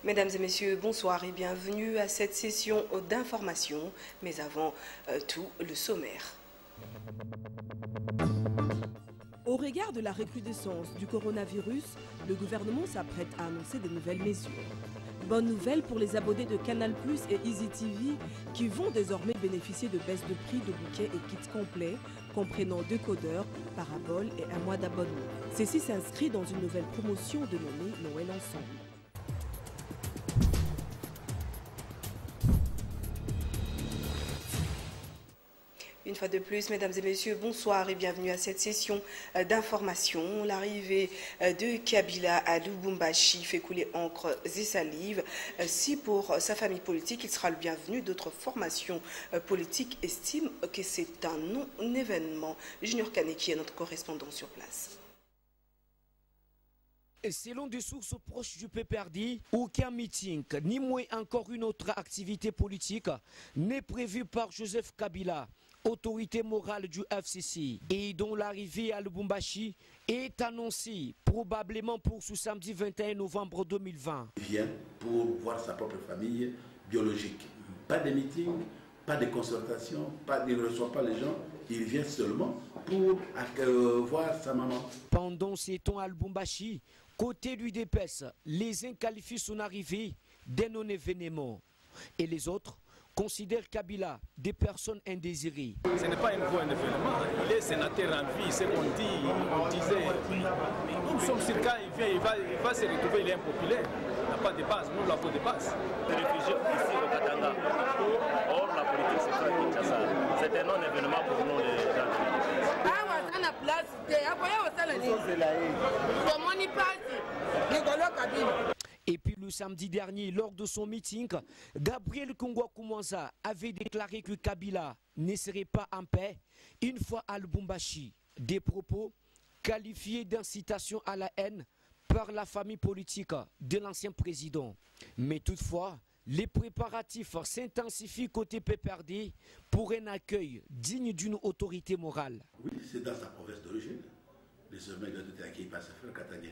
Mesdames et messieurs, bonsoir et bienvenue à cette session d'information. Mais avant tout, le sommaire. Au regard de la recrudescence du coronavirus, le gouvernement s'apprête à annoncer de nouvelles mesures. Bonne nouvelle pour les abonnés de Canal+ et Easy TV qui vont désormais bénéficier de baisses de prix de bouquets et kits complets, comprenant décodeurs, paraboles et un mois d'abonnement. Ceci s'inscrit dans une nouvelle promotion dénommée Noël Ensemble. Une fois de plus, mesdames et messieurs, bonsoir et bienvenue à cette session d'information. L'arrivée de Kabila à Lubumbashi fait couler encre et salive. Si pour sa famille politique, il sera le bienvenu, d'autres formations politiques estiment que c'est un non-événement. Junior Kaneki est notre correspondant sur place. Selon des sources proches du PPRD, aucun meeting, ni moins encore une autre activité politique n'est prévu par Joseph Kabila, autorité morale du FCC, et dont l'arrivée à Lubumbashi est annoncée probablement pour ce samedi 21 novembre 2020. Il vient pour voir sa propre famille biologique. Pas de meeting, pas de consultation, il ne reçoit pas les gens, il vient seulement pour voir sa maman. Pendant ces temps à Lubumbashi, côté l'UDPS, les uns qualifient son arrivée d'un non-événement et les autres considèrent Kabila des personnes indésirées. Ce n'est pas un bon événement, il est sénateur en vie, c'est qu'on dit, on disait. Nous sommes sûrs quand il vient, il va se retrouver, il est impopulaire. Il n'a pas de base, nous l'avons de base. Des réfugiés ici au Katanga. Or, la politique se fait à Kinshasa. C'est un non-événement pour nous les gens. Et puis le samedi dernier, lors de son meeting, Gabriel Kongwa-Koumanza avait déclaré que Kabila ne serait pas en paix une fois à Lubumbashi. Des propos qualifiés d'incitation à la haine par la famille politique de l'ancien président. Mais toutefois, les préparatifs s'intensifient côté PPRD pour un accueil digne d'une autorité morale. Oui, c'est dans sa province d'origine. Les sommets de été accueillis par sa frère Katangé.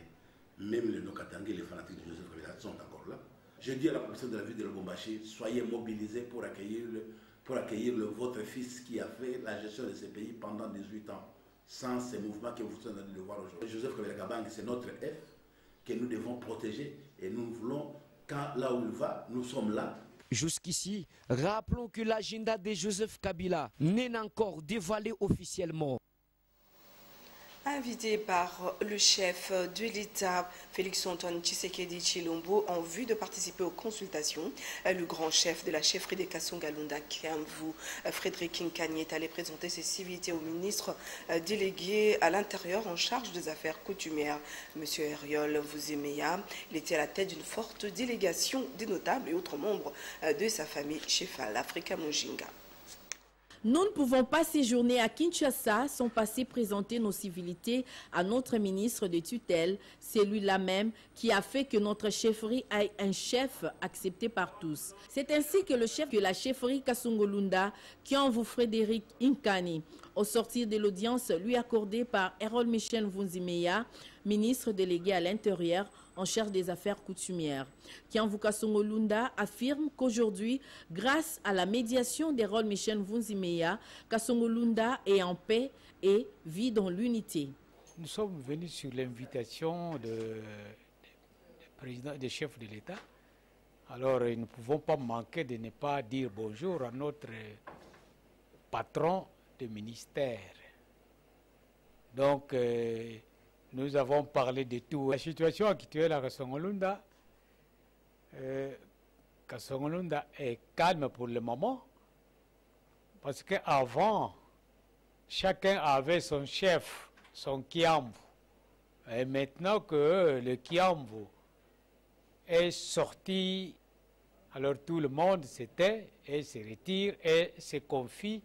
Même les non-Katangés, les fanatiques de Joseph Kabila sont encore là. Je dis à la population de la ville de Lubumbashi, soyez mobilisés pour accueillir votre fils qui a fait la gestion de ce pays pendant 18 ans, sans ces mouvements que vous êtes en train de voir aujourd'hui. Joseph Kabila Kabange, c'est notre F que nous devons protéger et nous voulons, là où il va, nous sommes là. Jusqu'ici, rappelons que l'agenda de Joseph Kabila n'est encore dévoilé officiellement. Invité par le chef de l'État, Félix-Antoine Tshisekedi Tshilombo, en vue de participer aux consultations, le grand chef de la chefferie de Kasonga-Lunda, Kiamvu, Frédéric Nkani, est allé présenter ses civilités au ministre délégué à l'Intérieur en charge des affaires coutumières, M. Eriol Vuzimeya. Il était à la tête d'une forte délégation des notables et autres membres de sa famille chefale, Africa Mujinga. Nous ne pouvons pas séjourner à Kinshasa sans passer présenter nos civilités à notre ministre de tutelle, celui-là même qui a fait que notre chefferie ait un chef accepté par tous. C'est ainsi que le chef de la chefferie Kasongo-Lunda, Kiamvu Frédéric Nkani, au sortir de l'audience lui accordée par Erol Michel Vuzimeya, ministre délégué à l'Intérieur, en charge des affaires coutumières. Kiamvu Kasongo-Lunda affirme qu'aujourd'hui, grâce à la médiation d'Erol Michel Vuzimeya, Kasongo-Lunda est en paix et vit dans l'unité. Nous sommes venus sur l'invitation des chefs de l'État. Alors, nous ne pouvons pas manquer de ne pas dire bonjour à notre patron de ministère. Donc, nous avons parlé de tout. La situation actuelle à Kasongo-Lunda, Kasongo-Lunda est calme pour le moment, parce qu'avant, chacun avait son chef, son Kiamvu. Et maintenant que le Kiamvu est sorti Alors tout le monde se tait et se retire et se confie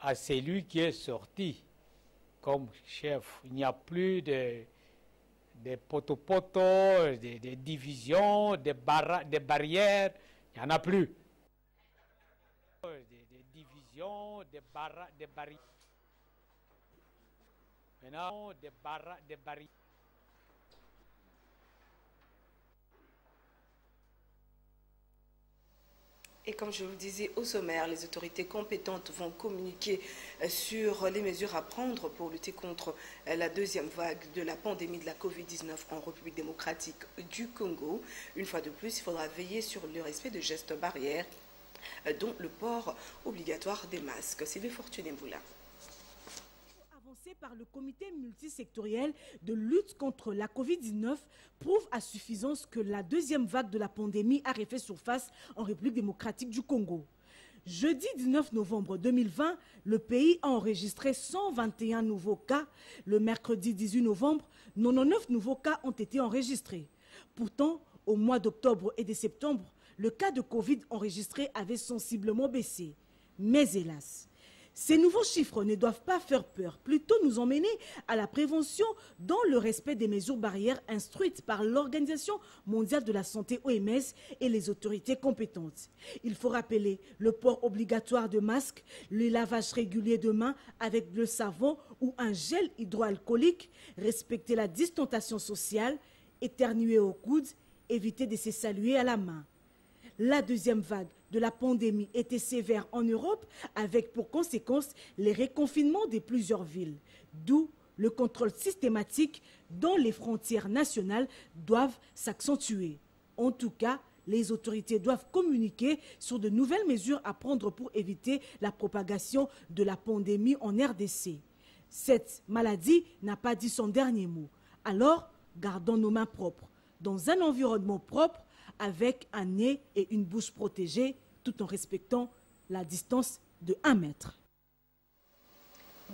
à celui qui est sorti comme chef. Il n'y a plus de poteaux, de divisions, de barrières, il n'y en a plus. Des divisions, des barrières. Maintenant, des barrières. Et comme je vous le disais au sommaire, les autorités compétentes vont communiquer sur les mesures à prendre pour lutter contre la deuxième vague de la pandémie de la Covid-19 en République démocratique du Congo. Une fois de plus, il faudra veiller sur le respect de gestes barrières, dont le port obligatoire des masques. Sylvie Fortuné-Moula. Par le comité multisectoriel de lutte contre la Covid-19 prouve à suffisance que la deuxième vague de la pandémie a refait surface en République démocratique du Congo. Jeudi 19 novembre 2020, le pays a enregistré 121 nouveaux cas. Le mercredi 18 novembre, 99 nouveaux cas ont été enregistrés. Pourtant, au mois d'octobre et de septembre, le cas de Covid enregistré avait sensiblement baissé. Mais hélas, ces nouveaux chiffres ne doivent pas faire peur, plutôt nous emmener à la prévention dans le respect des mesures barrières instruites par l'Organisation mondiale de la santé OMS et les autorités compétentes. Il faut rappeler le port obligatoire de masques, le lavage régulier de mains avec le savon ou un gel hydroalcoolique, respecter la distanciation sociale, éternuer au coude, éviter de se saluer à la main. La deuxième vague de la pandémie était sévère en Europe avec pour conséquence les reconfinements de plusieurs villes, d'où le contrôle systématique dont les frontières nationales doivent s'accentuer. En tout cas, les autorités doivent communiquer sur de nouvelles mesures à prendre pour éviter la propagation de la pandémie en RDC. Cette maladie n'a pas dit son dernier mot. Alors, gardons nos mains propres, dans un environnement propre, avec un nez et une bouche protégée, tout en respectant la distance de 1 mètre.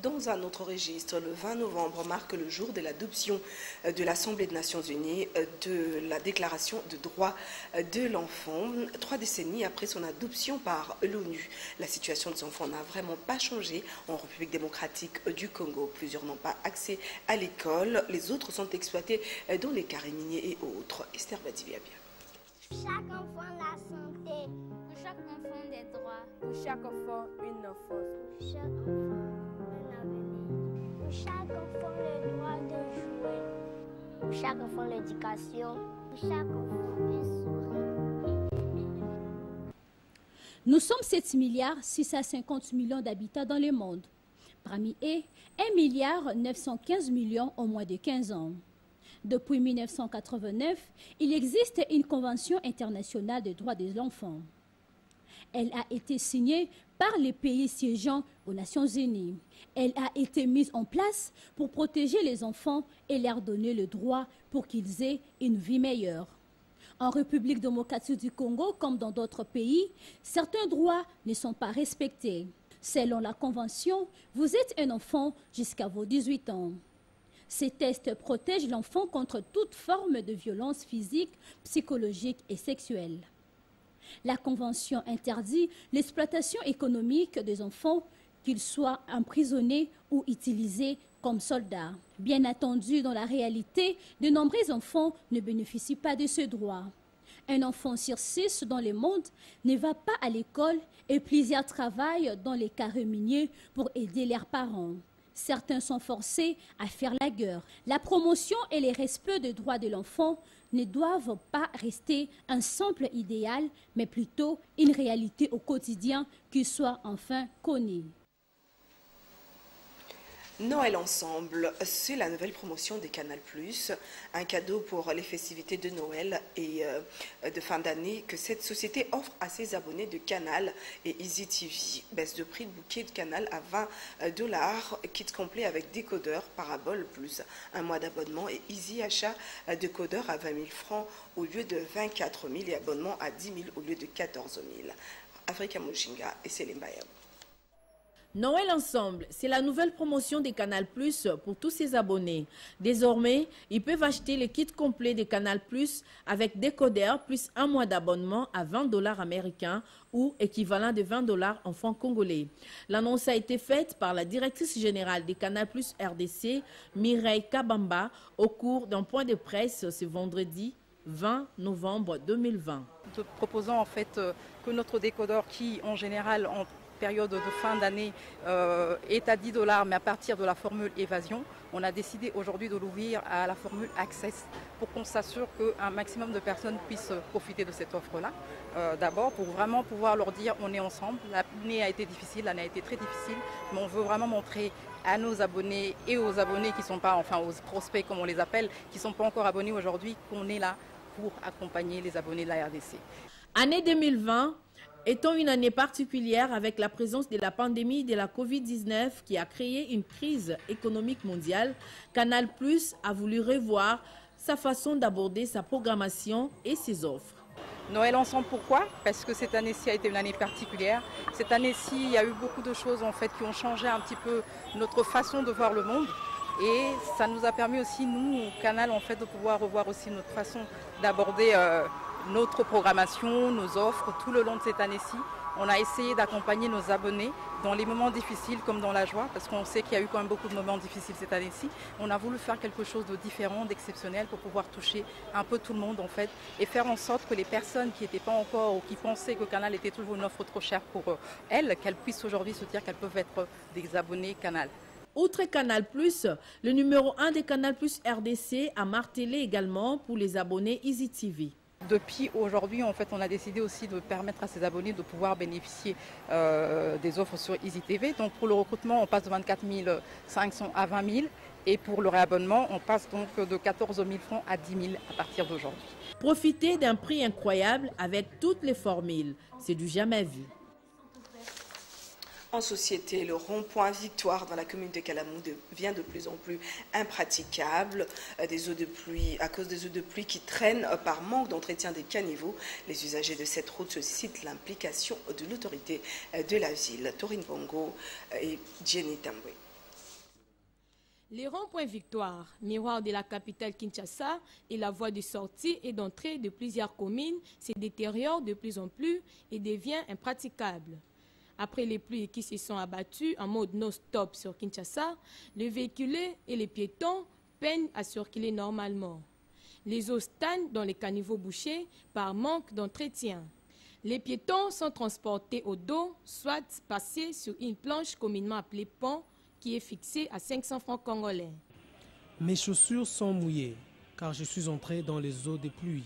Dans un autre registre, le 20 novembre marque le jour de l'adoption de l'Assemblée des Nations Unies de la Déclaration de droits de l'enfant. 3 décennies après son adoption par l'ONU, la situation des enfants n'a vraiment pas changé en République démocratique du Congo. Plusieurs n'ont pas accès à l'école, les autres sont exploités dans les carrés miniers et autres. Esther Badibiabia. Chaque enfant la santé. Pour chaque enfant des droits. Pour chaque enfant une enfance. Pour chaque enfant un avenir. Pour chaque enfant le droit de jouer. Pour chaque enfant l'éducation. Pour chaque enfant un sourire. Nous sommes 7,650 milliards d'habitants dans le monde. Parmi eux, 1,915 milliard ont moins de 15 ans. Depuis 1989, il existe une Convention internationale des droits de l'enfant. Elle a été signée par les pays siégeant aux Nations Unies. Elle a été mise en place pour protéger les enfants et leur donner le droit pour qu'ils aient une vie meilleure. En République démocratique du Congo, comme dans d'autres pays, certains droits ne sont pas respectés. Selon la Convention, vous êtes un enfant jusqu'à vos 18 ans. Ces tests protègent l'enfant contre toute forme de violence physique, psychologique et sexuelle. La Convention interdit l'exploitation économique des enfants, qu'ils soient emprisonnés ou utilisés comme soldats. Bien entendu, dans la réalité, de nombreux enfants ne bénéficient pas de ce droit. Un enfant sur 6 dans le monde ne va pas à l'école et plusieurs travaillent dans les carrés miniers pour aider leurs parents. Certains sont forcés à faire la guerre. La promotion et le respect des droits de l'enfant ne doivent pas rester un simple idéal, mais plutôt une réalité au quotidien qui soit enfin connue. Noël ensemble, c'est la nouvelle promotion de Canal+, un cadeau pour les festivités de Noël et de fin d'année que cette société offre à ses abonnés de Canal et Easy TV. Baisse de prix de bouquet de Canal à $20, kit complet avec décodeur, parabole plus un mois d'abonnement et Easy achat décodeur à 20 000 francs au lieu de 24 000 et abonnement à 10 000 au lieu de 14 000. Africa Mojinga et Selim Bayab. Noël Ensemble, c'est la nouvelle promotion des Canal Plus pour tous ses abonnés. Désormais, ils peuvent acheter le kit complet des Canal Plus avec décodeur plus un mois d'abonnement à 20 $ américains ou équivalent de 20 $ en francs congolais. L'annonce a été faite par la directrice générale des Canal Plus RDC, Mireille Kabamba, au cours d'un point de presse ce vendredi 20 novembre 2020. Nous proposons en fait que notre décodeur qui en général en période de fin d'année est à 10 $, mais à partir de la formule évasion, on a décidé aujourd'hui de l'ouvrir à la formule Access pour qu'on s'assure qu'un maximum de personnes puissent profiter de cette offre-là. D'abord pour vraiment pouvoir leur dire on est ensemble, l'année a été difficile, l'année a été très difficile, mais on veut vraiment montrer à nos abonnés et aux abonnés qui ne sont pas, enfin aux prospects comme on les appelle, qui ne sont pas encore abonnés aujourd'hui, qu'on est là pour accompagner les abonnés de la RDC. Année 2020 étant une année particulière avec la présence de la pandémie de la Covid-19 qui a créé une crise économique mondiale, Canal+ a voulu revoir sa façon d'aborder sa programmation et ses offres. Noël Ensemble, pourquoi? Parce que cette année-ci a été une année particulière. Cette année-ci, il y a eu beaucoup de choses en fait, qui ont changé un petit peu notre façon de voir le monde. Et ça nous a permis aussi, nous, au Canal, en fait, de pouvoir revoir aussi notre façon d'aborder notre programmation, nos offres tout le long de cette année-ci. On a essayé d'accompagner nos abonnés dans les moments difficiles comme dans la joie, parce qu'on sait qu'il y a eu quand même beaucoup de moments difficiles cette année-ci. On a voulu faire quelque chose de différent, d'exceptionnel pour pouvoir toucher un peu tout le monde en fait et faire en sorte que les personnes qui n'étaient pas encore ou qui pensaient que Canal était toujours une offre trop chère pour elles, qu'elles puissent aujourd'hui se dire qu'elles peuvent être des abonnés Canal. Outre Canal+, le numéro 1 des Canal+ RDC a martelé également pour les abonnés Easy TV. Depuis aujourd'hui, en fait, on a décidé aussi de permettre à ces abonnés de pouvoir bénéficier des offres sur Easy TV. Donc pour le recrutement, on passe de 24 500 à 20 000 et pour le réabonnement, on passe donc de 14 000 francs à 10 000 à partir d'aujourd'hui. Profitez d'un prix incroyable avec toutes les formules, c'est du jamais vu. En société, le rond-point Victoire dans la commune de Kalamou devient de plus en plus impraticable à cause des eaux de pluie qui traînent par manque d'entretien des caniveaux. Les usagers de cette route sollicitent l'implication de l'autorité de la ville. Taurine Bongo et Jenny Tambwe. Les ronds-points Victoire, miroir de la capitale Kinshasa et la voie de sortie et d'entrée de plusieurs communes, se détériorent de plus en plus et devient impraticable. Après les pluies qui se sont abattues en mode non-stop sur Kinshasa, les véhiculés et les piétons peinent à circuler normalement. Les eaux stagnent dans les caniveaux bouchés par manque d'entretien. Les piétons sont transportés au dos, soit passés sur une planche communément appelée pont, qui est fixée à 500 francs congolais. Mes chaussures sont mouillées, car je suis entré dans les eaux des pluies.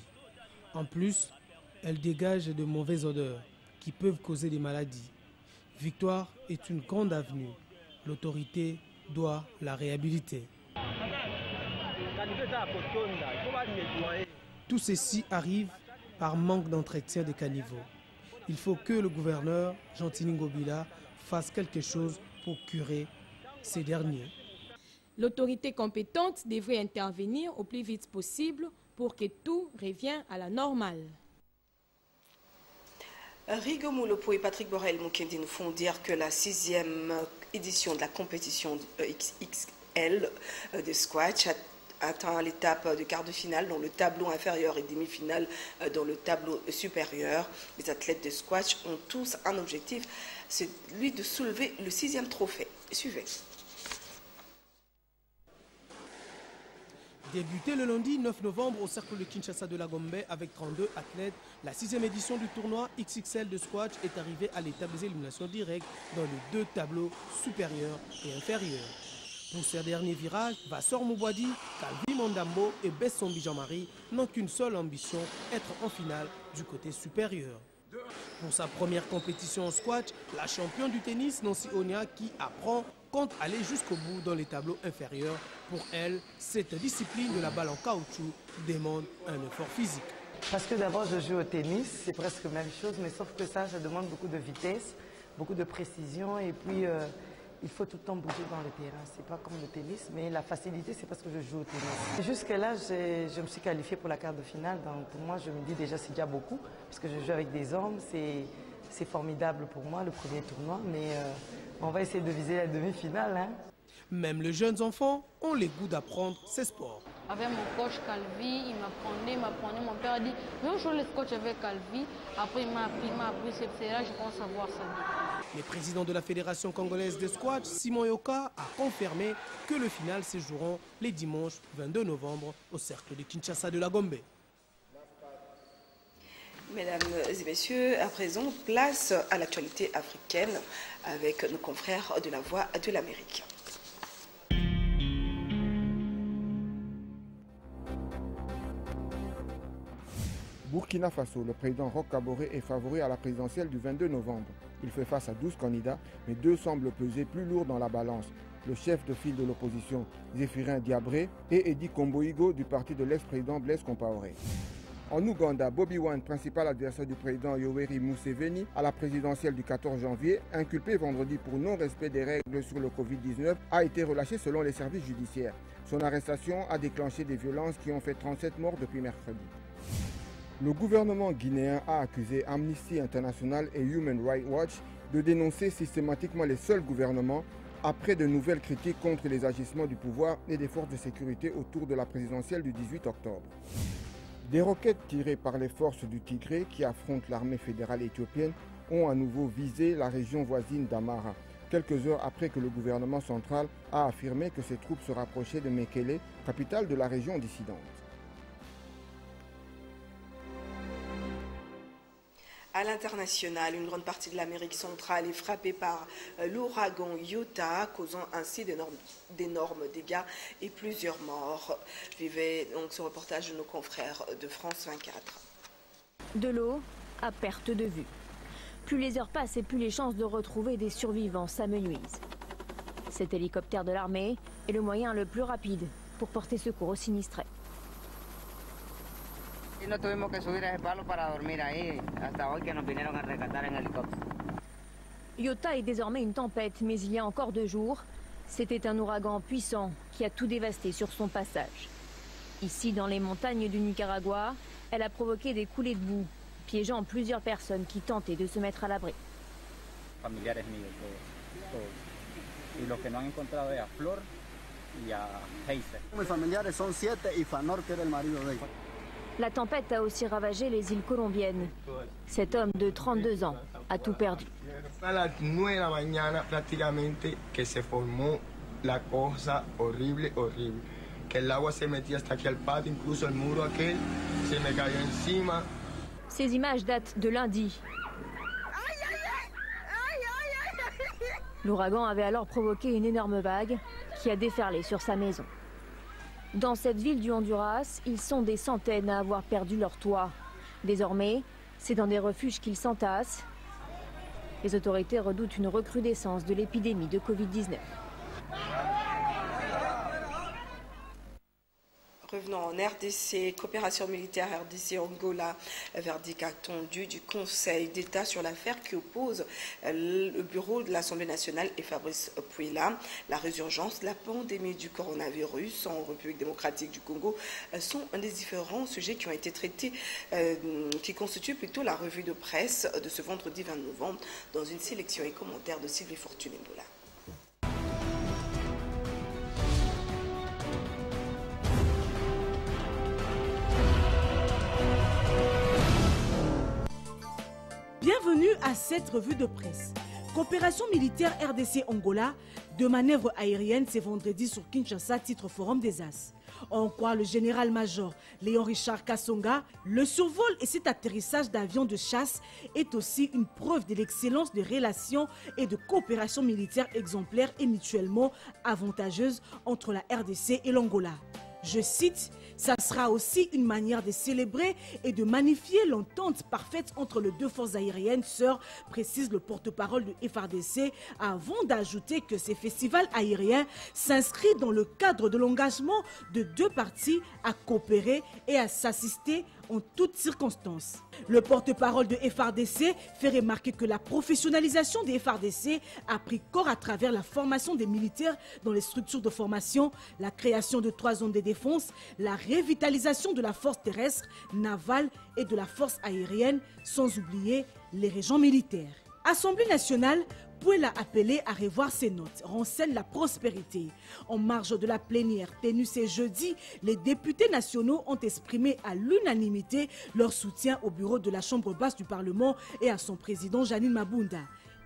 En plus, elles dégagent de mauvaises odeurs qui peuvent causer des maladies. Victoire est une grande avenue. L'autorité doit la réhabiliter. Tout ceci arrive par manque d'entretien des caniveaux. Il faut que le gouverneur, Jean-Tini Ngobila, fasse quelque chose pour curer ces derniers. L'autorité compétente devrait intervenir au plus vite possible pour que tout revienne à la normale. Rigo Moulopo et Patrick Borel Moukendi nous font dire que la 6e édition de la compétition XXL de squash atteint l'étape de quart de finale dans le tableau inférieur et demi-finale dans le tableau supérieur. Les athlètes de squash ont tous un objectif, c'est celui de soulever le 6e trophée. Suivez. Débuté le lundi 9 novembre au cercle de Kinshasa de la Gombe avec 32 athlètes, la 6e édition du tournoi XXL de squash est arrivée à l'étape des éliminations directes dans les 2 tableaux supérieurs et inférieurs. Pour ces derniers virages, Vassor Moubouadi, Calvi Mondambo et Bessombi Jean-Marie n'ont qu'une seule ambition, être en finale du côté supérieur. Pour sa première compétition en squash, la championne du tennis, Nancy Onia, qui apprend, compte aller jusqu'au bout dans les tableaux inférieurs. Pour elle, cette discipline de la balle en caoutchouc demande un effort physique. Parce que d'abord, je joue au tennis, c'est presque la même chose, mais sauf que ça demande beaucoup de vitesse, beaucoup de précision, et puis il faut tout le temps bouger dans le terrain. C'est pas comme le tennis, mais la facilité, c'est parce que je joue au tennis. Jusque-là, je me suis qualifiée pour la quart de finale, donc pour moi, je me dis déjà c'est déjà beaucoup, parce que je joue avec des hommes, c'est formidable pour moi, le premier tournoi, mais On va essayer de viser la demi-finale. Hein. Même les jeunes enfants ont les goûts d'apprendre ces sports. Avec mon coach Calvi, il m'apprenait. Mon père a dit, viens jouer le coach avec Calvi. Après, il m'a appris, c'est là, je pense savoir ça. Le président de la Fédération congolaise de squash, Simon Yoka, a confirmé que le final se joueront les dimanches 22 novembre au cercle de Kinshasa de la Gombe. Mesdames et messieurs, à présent, place à l'actualité africaine avec nos confrères de la Voix de l'Amérique. Burkina Faso, le président Roch Kaboré est favori à la présidentielle du 22 novembre. Il fait face à 12 candidats, mais 2 semblent peser plus lourd dans la balance. Le chef de file de l'opposition, Zéphirin Diabré, et Edi Komboigo du parti de l'ex-président Blaise Compaoré. En Ouganda, Bobi Wine, principal adversaire du président Yoweri Museveni à la présidentielle du 14 janvier, inculpé vendredi pour non-respect des règles sur le Covid-19, a été relâché selon les services judiciaires. Son arrestation a déclenché des violences qui ont fait 37 morts depuis mercredi. Le gouvernement guinéen a accusé Amnesty International et Human Rights Watch de dénoncer systématiquement les seuls gouvernements après de nouvelles critiques contre les agissements du pouvoir et des forces de sécurité autour de la présidentielle du 18 octobre. Des roquettes tirées par les forces du Tigré qui affrontent l'armée fédérale éthiopienne ont à nouveau visé la région voisine d'Amara, quelques heures après que le gouvernement central a affirmé que ses troupes se rapprochaient de Mekele, capitale de la région dissidente. À l'international, une grande partie de l'Amérique centrale est frappée par l'ouragan Iota, causant ainsi d'énormes dégâts et plusieurs morts. Vivez donc ce reportage de nos confrères de France 24. De l'eau à perte de vue. Plus les heures passent et plus les chances de retrouver des survivants s'amenuisent. Cet hélicoptère de l'armée est le moyen le plus rapide pour porter secours aux sinistrés. No tuvimos que subir a ese palo para dormir ahí hasta hoy que nos vinieron a rescatar en hélicoptère. Iota est désormais une tempête, mais il y a encore 2 jours, c'était un ouragan puissant qui a tout dévasté sur son passage. Ici, dans les montagnes du Nicaragua, elle a provoqué des coulées de boue, piégeant plusieurs personnes qui tentaient de se mettre à l'abri. Familiares míos, todos. Y los que no han encontrado es a Flor y a Heiser. Mis familiares son 7 y Fanor, que era el marido de ella. La tempête a aussi ravagé les îles colombiennes. Cet homme de 32 ans a tout perdu. A las 9 de la mañana prácticamente que se formó la cosa horrible, horrible. Que el agua se metía hasta aquí al patio, incluso el muro aquel se me cayó encima. Ces images datent de lundi. L'ouragan avait alors provoqué une énorme vague qui a déferlé sur sa maison. Dans cette ville du Honduras, ils sont des centaines à avoir perdu leur toit. Désormais, c'est dans des refuges qu'ils s'entassent. Les autorités redoutent une recrudescence de l'épidémie de Covid-19. Revenons en RDC, coopération militaire RDC-Angola, verdict attendu du Conseil d'État sur l'affaire qui oppose le bureau de l'Assemblée nationale et Fabrice Puela. La résurgence de la pandémie du coronavirus en République démocratique du Congo sont un des différents sujets qui ont été traités, qui constituent plutôt la revue de presse de ce vendredi 20 novembre dans une sélection et commentaire de Sylvie Fortuné-Boula. Bienvenue à cette revue de presse. Coopération militaire RDC-Angola, de manœuvres aériennes ce vendredi sur Kinshasa, titre Forum des As. En croit le général-major Léon Richard Kassonga, le survol et cet atterrissage d'avions de chasse est aussi une preuve de l'excellence des relations et de coopération militaire exemplaire et mutuellement avantageuse entre la RDC et l'Angola. Je cite, « Ça sera aussi une manière de célébrer et de magnifier l'entente parfaite entre les 2 forces aériennes sœurs », précise le porte-parole de FARDC, avant d'ajouter que ces festivals aériens s'inscrivent dans le cadre de l'engagement de 2 parties à coopérer et à s'assister en toutes circonstances. Le porte-parole de FARDC fait remarquer que la professionnalisation des FARDC a pris corps à travers la formation des militaires dans les structures de formation, la création de 3 zones de défense, la revitalisation de la force terrestre, navale et de la force aérienne, sans oublier les régions militaires. Assemblée nationale, Pouela appelé à revoir ses notes, renseigne la prospérité. En marge de la plénière tenue ce jeudi, les députés nationaux ont exprimé à l'unanimité leur soutien au bureau de la Chambre basse du Parlement et à son président Janine Mabunda.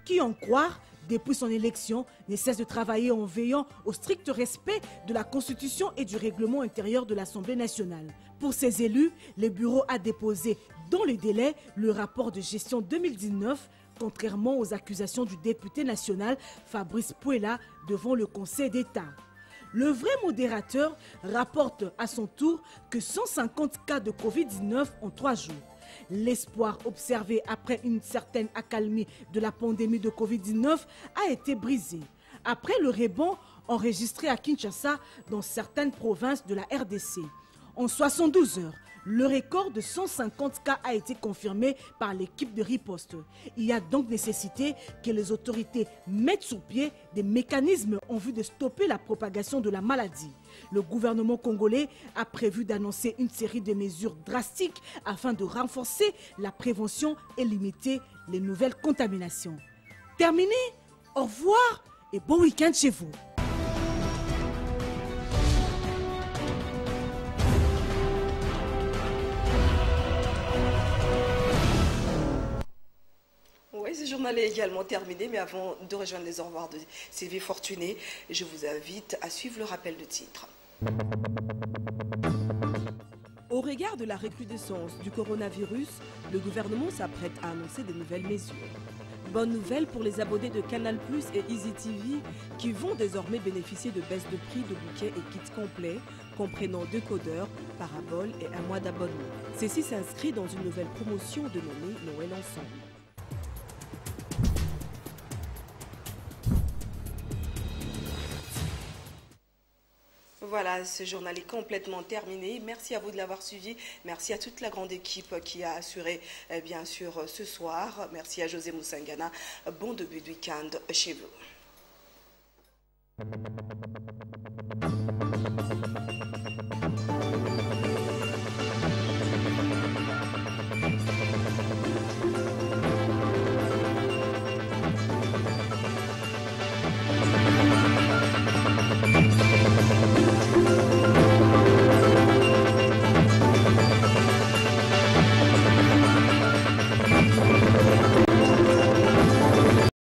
Qui en croire, depuis son élection, ne cesse de travailler en veillant au strict respect de la Constitution et du règlement intérieur de l'Assemblée nationale. Pour ces élus, le bureau a déposé dans le délai le rapport de gestion 2019, contrairement aux accusations du député national Fabrice Pouela devant le Conseil d'État. Le vrai modérateur rapporte à son tour que 150 cas de Covid-19 en 3 jours. L'espoir observé après une certaine accalmie de la pandémie de Covid-19 a été brisé. Après le rebond enregistré à Kinshasa dans certaines provinces de la RDC. En 72 heures, le record de 150 cas a été confirmé par l'équipe de riposte. Il y a donc nécessité que les autorités mettent sur pied des mécanismes en vue de stopper la propagation de la maladie. Le gouvernement congolais a prévu d'annoncer une série de mesures drastiques afin de renforcer la prévention et limiter les nouvelles contaminations. Terminé, au revoir et bon week-end chez vous. Oui, ce journal est également terminé, mais avant de rejoindre les au revoir de Sylvie Fortuné, je vous invite à suivre le rappel de titre. Au regard de la recrudescence du coronavirus, le gouvernement s'apprête à annoncer de nouvelles mesures. Bonne nouvelle pour les abonnés de Canal+ et Easy TV qui vont désormais bénéficier de baisses de prix de bouquets et kits complets, comprenant décodeurs, paraboles et un mois d'abonnement. Ceci s'inscrit dans une nouvelle promotion dénommée Noël Ensemble. Voilà, ce journal est complètement terminé. Merci à vous de l'avoir suivi. Merci à toute la grande équipe qui a assuré, bien sûr, ce soir. Merci à José Moussangana. Bon début de week-end chez vous.